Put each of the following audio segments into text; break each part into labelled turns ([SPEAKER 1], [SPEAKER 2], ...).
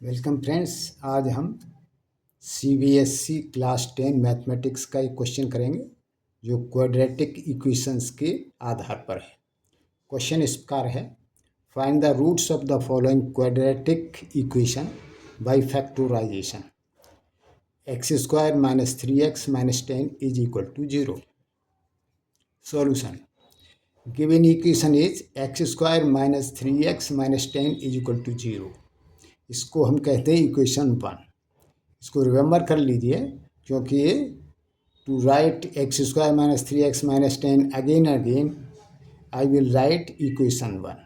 [SPEAKER 1] Welcome friends. आज हम CBSE class 10 mathematics का एक क्वेश्चन करेंगे जो क्वाड्रेटिक इक्वेशंस के आधार पर है। क्वेश्चन इस प्रकार है, find the roots of the following quadratic equation by factorisation. X square minus 3x minus 10 is equal to 0। Solution, given equation is x square minus 3x minus 10 is equal to 0। इसको हम कहते हैं equation 1। इसको remember कर लीजिए, क्योंकि to write x square minus 3x minus 10 again I will write equation 1।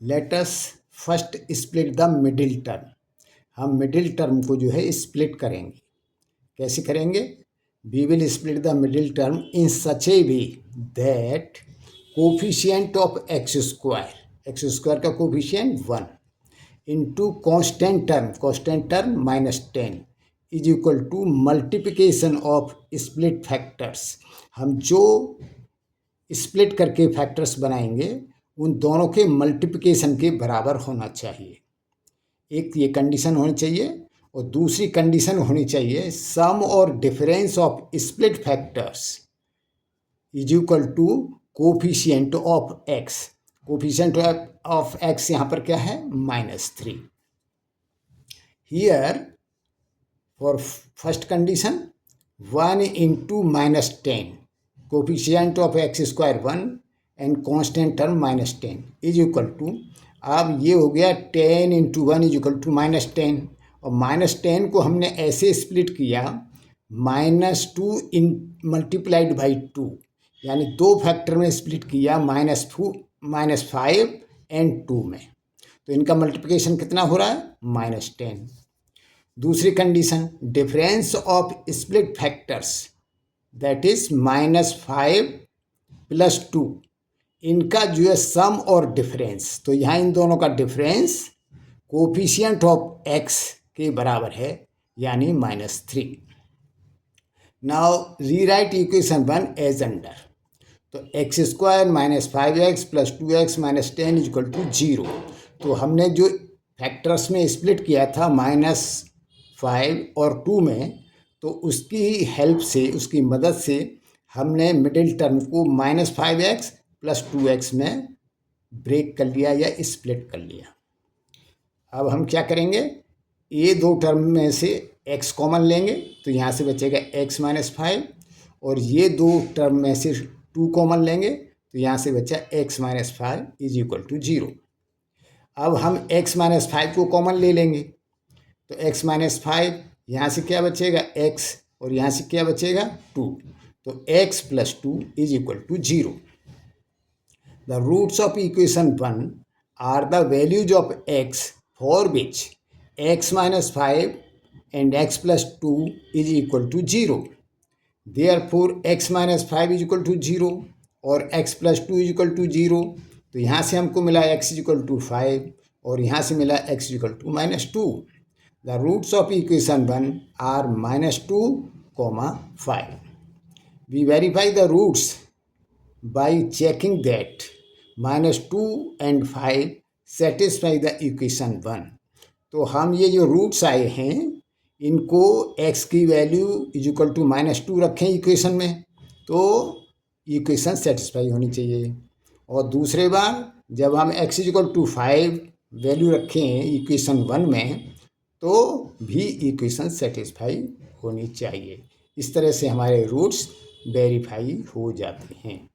[SPEAKER 1] Let us first split the middle term. हम middle term को जो है स्प्लिट करेंगे। कैसे करेंगे? We will split the middle term in such a way that coefficient of x square का coefficient 1 into constant term minus 10 is equal to multiplication of split factors. हम जो स्प्लिट करके फैक्टर्स बनाएंगे उन दोनों के मल्टीप्लिकेशन के बराबर होना चाहिए। एक ये कंडीशन होनी चाहिए और दूसरी कंडीशन होनी चाहिए सम और difference of split factors is equal to coefficient of x. Coefficient of x यहाँ पर क्या है? -3। Here for first condition 1 into minus 10, coefficient of x square 1 and constant term -10 is equal to, अब ये हो गया 10 इंटू 1 इज इक्वल टू -10, और -10 को हमने ऐसे स्प्लिट किया -2 इन मल्टीप्लाइड बाई 2, यानी दो फैक्टर में स्प्लिट किया -5 एंड 2 में, तो इनका मल्टीप्लिकेशन कितना हो रहा है? -10। दूसरी condition, difference of split factors that is -5 plus 2, इनका जो है सम और डिफरेंस, तो यहाँ इन दोनों का डिफरेंस कोफिशिएंट ऑफ एक्स के बराबर है, यानी -3। Now rewrite equation 1 as under. तो x square minus 5x plus 2x minus 10 is equal to 0। तो हमने जो फैक्टर्स में स्प्लिट किया था -5 और 2 में, तो उसकी हेल्प से, उसकी मदद से हमने मिडिल टर्म को -5x प्लस 2x में ब्रेक कर लिया या स्प्लिट कर लिया। अब हम क्या करेंगे? ये दो टर्म में से x कॉमन लेंगे, तो यहाँ से बचेगा x माइनस 5, और ये दो टर्म में से 2 कॉमन लेंगे, तो यहाँ से बचा x minus 5 is equal to 0। अब हम x माइनस 5 को कॉमन ले लेंगे, तो x माइनस 5, यहाँ से क्या बचेगा? x, और यहाँ से क्या बचेगा? 2, तो x plus 2 is equal to 0। The roots of equation 1 are the values of x for which x minus 5 and x plus 2 is equal to 0। Therefore x minus 5 is equal to 0 और x plus 2 is equal to 0। तो यहाँ से हमको मिला x is equal to 5 और यहाँ से मिला x is equal to -2। The roots of equation 1 are -2, 5। We verify the roots by checking that -2 and 5 satisfy the equation 1। तो हम ये जो रूट्स आए हैं, इनको x की वैल्यू इज इक्वल टू -2 रखें इक्वेशन में, तो इक्वेशन सेटिस्फाई होनी चाहिए। और दूसरे बार जब हम x is equal to 5 value रखें इक्वेशन 1 में, तो भी इक्वेशन सेटिस्फाई होनी चाहिए। इस तरह से हमारे रूट्स वेरीफाई हो जाते हैं।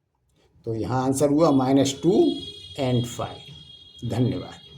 [SPEAKER 1] तो यहाँ आंसर हुआ -2 एंड 5। धन्यवाद।